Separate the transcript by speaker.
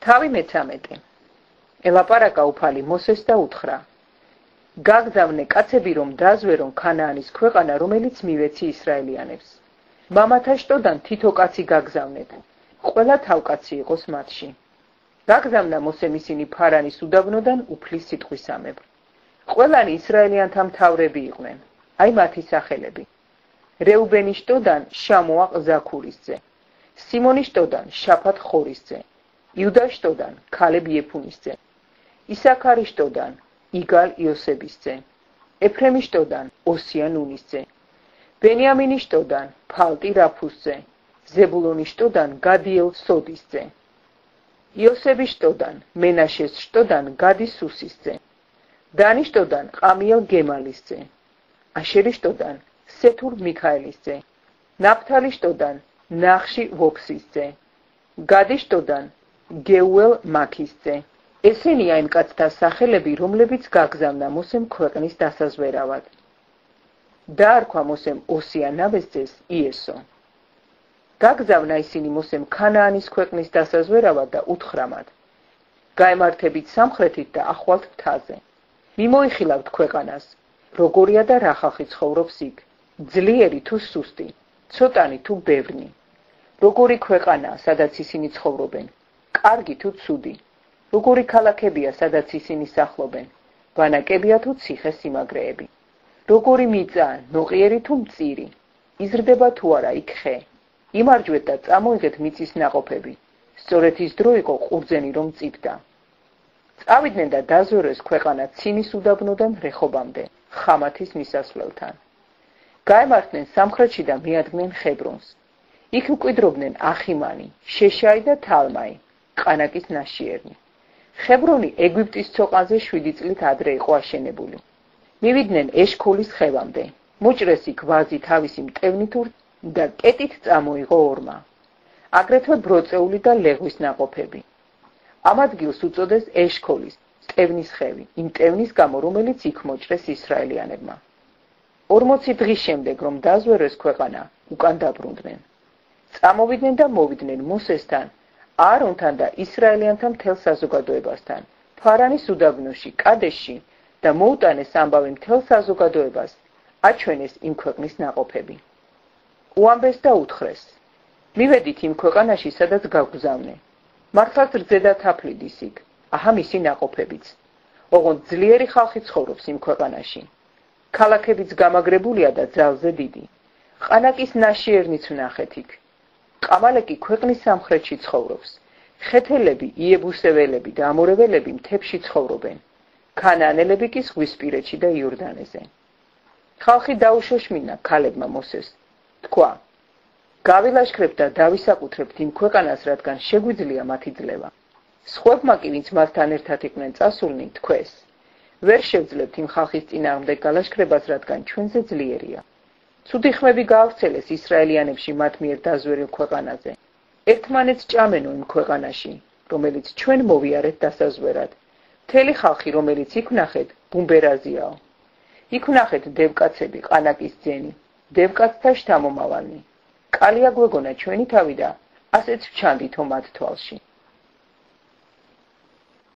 Speaker 1: თავი მე-13 ელაპარაკა უფალი მოსეს და უთხრა: გაგზავნე კაცები, რომ დაზვერონ ქანაანის ქვეყანა, რომელიც მივეცი ისრაელიანებს. მამათა შტოდან თითო კაცი გაგზავნეთ, ყველა თავკაცი იყოს მათში. გაგზავნა მოსემ ისინი ფარანის უდაბნოდან უფლის სიტყვისამებრ. ყველანი ისრაელიანთა მთავრები იყვნენ, აი მათი სახელები: რეუბენის შტოდან შამუაყ ზაქურისძე, სიმონის შტოდან შაფათ ხორისძე, იუდას შტოდან ქალებ იეფუნისძე, ისაქარის შტოდან იგალ იოსებისძე, ეფრემის შტოდან ოსია ნუნისძე, ბენიამინის შტოდან ფალტი რაფუსძე, ზებულონის შტოდან გადიელ სოდისძე, იოსების შტოდან მენაშეს შტოდან გადი სუსისძე, დანის შტოდან ყამიელ გემალისძე, აშერის შტოდან სეთურ მიქაელისძე, ნაფთალის შტოდან ნახში ვოფსისძე, გადის შტოდან გეუელ მაქისძე. ესენია იმ კაცთა სახელები, რომლებიც გაგზავნა მოსემ ქვეყნის დასაზვერავად. დაარქვა მოსემ ოსია ნაბესძეს იესო. გაგზავნა ისინი მოსემ ქანაანის ქვეყნის დასაზვერავად და უთხრა მათ: გაემართებით სამხრეთით და ახვალთ მთაზე. მიმოიხილავთ ქვეყანას, როგორია და რა ხალხი ცხოვრობს იქ, ძლიერი თუ სუსტი, ცოტანი თუ ბევრნი. როგორი ქვეყანაა, სადაც ისინი ცხოვრობენ, კარგი თუ ცუდი, როგორი ქალაქებია, სადაც ისინი სახლობენ, ვანაკებია თუ ციხე-სიმაგრეები. როგორი მიწაა, ნოყიერი თუ მწირი, იზრდება თუ არა იქ ხე. იმარჯვეთ და წამოიღეთ მიწის ნაყოფები, სწორედ ის დრო იყო ყურძენი რომ წიფდა. წავიდნენ და დაზვერეს ქვეყანა ცინის უდაბნოდან რეხობამდე, ხამათის მისასვლელთან. გაემართნენ სამხრეთში და მიადგნენ ხებრონს. იქ მკვიდრობდნენ ახიმანი, შეშაი და თალმაი, ყანაკის ნაშიერნი. ხებრონი ეგვიპტის ცოყანზე 7 წლით ადრე იყო აშენებული. მივიდნენ ეშქოლის ხევამდე, მოჭრეს იქ ვაზი თავისი მტევნით და კეტით წამოიღო ორმა. აგრეთვე ბროწეული და ლეღვის ნაყოფები. ამ ადგილს უწოდეს ეშქოლის, მტევნის ხევი, იმ მტევნის გამო, რომელიც იქ მოჭრეს ისრაელიანებმა. 40 დღის შემდეგ, რომ დაზვერეს ქვეყანა, უკან დაბრუნდნენ. წამოვიდნენ და მოვიდნენ მოსესთან, აარონთან და ისრაელიანთა მთელ საზოგადოებასთან, ფარანის უდაბნოში, კადეში და მოუტანეს ამბავი მთელ საზოგადოებას, აჩვენეს იმ ქვეყნის ნაყოფები. უამბეს და უთხრეს: მივედით იმ ქვეყანაში, სადაც გაგზავნე. მართლაც რძე და თაფლიდის იქ, აჰა მისი ნაყოფებიც. ოღონდ ძლიერი ხალხი ცხოვრობს იმ ქვეყანაში. ქალაქებიც გამაგრებულია და ძალზე დიდი. ყანაკის ნაშიერნიც ვნახეთ იქ. ყამალეკი ქვეყნის სამხრეთში ცხოვრობს. ხეთელები, იებუსეველები და ამორეველები მთებში ცხოვრობენ. ქანაანელები კი ზღვისპირეთში და იორდანეზე. ხალხი დაუშოშმინა ქალებმა მოსეს. თქვა: გავილაშქრებთ და დავისაკუთრებთ იმ ქვეყანას, რადგან შეგვიძლია მათი ძლევა. სხვებმა კი, ვინც მასთან ერთად იყვნენ წასულნი, თქვეს: ვერ შევძლებთ იმ ხალხის წინააღმდეგ გალაშქრებას, რადგან ჩვენზე ძლიერია. ცუდი ხმები გაავრცელეს ისრაელიანებში მათ მიერ დაზვერილ ქვეყანაზე. ერთმანეთს ჭამენო იმ ქვეყანაში, რომელიც ჩვენ მოვიარეთ დასაზვერად. მთელი ხალხი, რომელიც იქ ვნახეთ, ბუმბერაზიაო. იქ ვნახეთ დევკაცები, ყანაკის ძენი, დევკაცთა შთამომავალნი. კალია გვეგონა ჩვენი თავი და ასეც ვჩანდითო მათ თვალში.